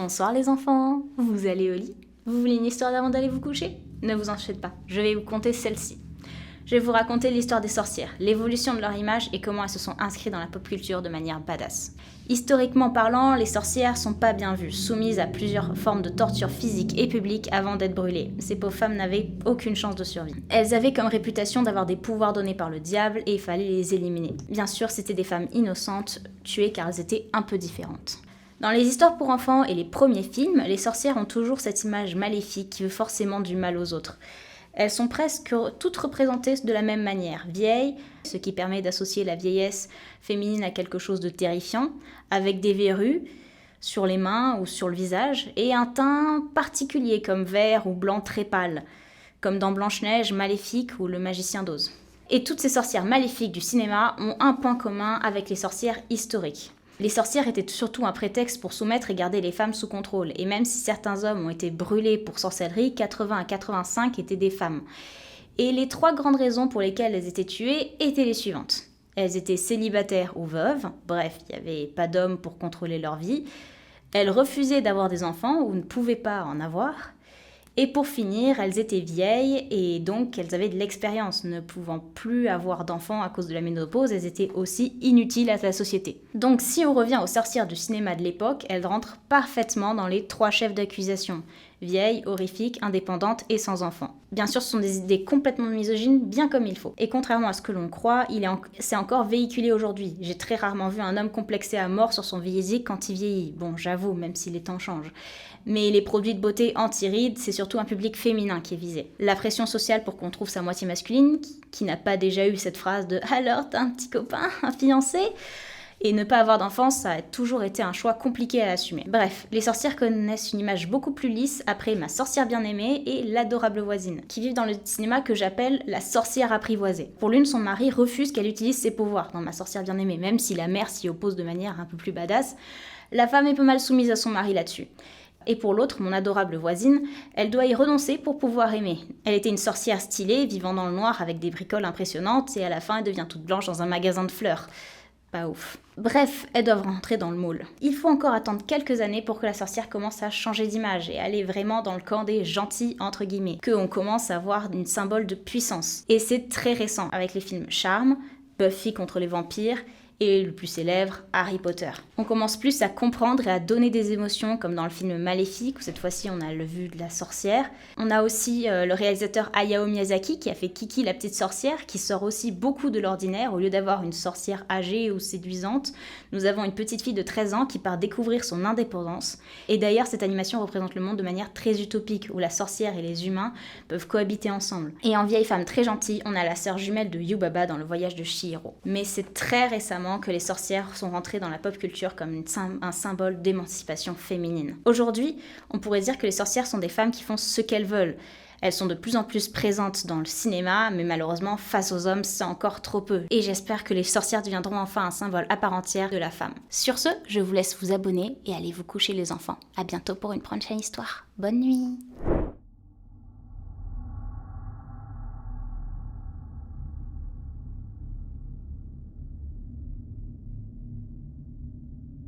Bonsoir les enfants, vous allez au lit? Vous voulez une histoire avant d'aller vous coucher? Ne vous en faites pas, je vais vous conter celle-ci. Je vais vous raconter l'histoire des sorcières, l'évolution de leur image et comment elles se sont inscrites dans la pop culture de manière badass. Historiquement parlant, les sorcières sont pas bien vues, soumises à plusieurs formes de torture physique et publique avant d'être brûlées. Ces pauvres femmes n'avaient aucune chance de survie. Elles avaient comme réputation d'avoir des pouvoirs donnés par le diable et il fallait les éliminer. Bien sûr, c'était des femmes innocentes, tuées car elles étaient un peu différentes. Dans les histoires pour enfants et les premiers films, les sorcières ont toujours cette image maléfique qui veut forcément du mal aux autres. Elles sont presque toutes représentées de la même manière. Vieilles, ce qui permet d'associer la vieillesse féminine à quelque chose de terrifiant, avec des verrues sur les mains ou sur le visage, et un teint particulier comme vert ou blanc très pâle, comme dans Blanche-Neige, Maléfique ou Le Magicien d'Oz. Et toutes ces sorcières maléfiques du cinéma ont un point commun avec les sorcières historiques. Les sorcières étaient surtout un prétexte pour soumettre et garder les femmes sous contrôle, et même si certains hommes ont été brûlés pour sorcellerie, 80 à 85 étaient des femmes. Et les 3 grandes raisons pour lesquelles elles étaient tuées étaient les suivantes. Elles étaient célibataires ou veuves, bref, il n'y avait pas d'hommes pour contrôler leur vie. Elles refusaient d'avoir des enfants ou ne pouvaient pas en avoir. Et pour finir, elles étaient vieilles et donc elles avaient de l'expérience. Ne pouvant plus avoir d'enfants à cause de la ménopause, elles étaient aussi inutiles à la société. Donc si on revient aux sorcières du cinéma de l'époque, elles rentrent parfaitement dans les 3 chefs d'accusation. Vieilles, horrifiques, indépendantes et sans enfants. Bien sûr, ce sont des idées complètement misogynes, bien comme il faut. Et contrairement à ce que l'on croit, c'est encore véhiculé aujourd'hui. J'ai très rarement vu un homme complexé à mort sur son physique quand il vieillit. Bon, j'avoue, même si les temps changent. Mais les produits de beauté anti-rides, c'est surtout un public féminin qui est visé. La pression sociale pour qu'on trouve sa moitié masculine, qui n'a pas déjà eu cette phrase de « Alors, t'as un petit copain, un fiancé ?» Et ne pas avoir d'enfants, ça a toujours été un choix compliqué à assumer. Bref, les sorcières connaissent une image beaucoup plus lisse après Ma sorcière bien-aimée et L'adorable voisine, qui vivent dans le cinéma que j'appelle la sorcière apprivoisée. Pour l'une, son mari refuse qu'elle utilise ses pouvoirs dans Ma sorcière bien-aimée, même si la mère s'y oppose de manière un peu plus badass. La femme est pas mal soumise à son mari là-dessus. Et pour l'autre, Mon adorable voisine, elle doit y renoncer pour pouvoir aimer. Elle était une sorcière stylée, vivant dans le noir avec des bricoles impressionnantes, et à la fin, elle devient toute blanche dans un magasin de fleurs. Pas ouf. Bref, elles doivent rentrer dans le moule. Il faut encore attendre quelques années pour que la sorcière commence à changer d'image et aller vraiment dans le camp des gentils, entre guillemets, qu'on commence à voir une symbole de puissance. Et c'est très récent, avec les films Charme, Buffy contre les vampires, et le plus célèbre, Harry Potter. On commence plus à comprendre et à donner des émotions, comme dans le film Maléfique, où cette fois-ci on a le vu de la sorcière. On a aussi le réalisateur Hayao Miyazaki, qui a fait Kiki la petite sorcière, qui sort aussi beaucoup de l'ordinaire. Au lieu d'avoir une sorcière âgée ou séduisante, nous avons une petite fille de 13 ans qui part découvrir son indépendance. Et d'ailleurs, cette animation représente le monde de manière très utopique, où la sorcière et les humains peuvent cohabiter ensemble. Et en vieille femme très gentille, on a la sœur jumelle de Yubaba dans Le voyage de Chihiro. Mais c'est très récemment que les sorcières sont rentrées dans la pop culture comme un symbole d'émancipation féminine. Aujourd'hui, on pourrait dire que les sorcières sont des femmes qui font ce qu'elles veulent. Elles sont de plus en plus présentes dans le cinéma, mais malheureusement, face aux hommes, c'est encore trop peu. Et j'espère que les sorcières deviendront enfin un symbole à part entière de la femme. Sur ce, je vous laisse vous abonner et aller vous coucher les enfants. À bientôt pour une prochaine histoire. Bonne nuit!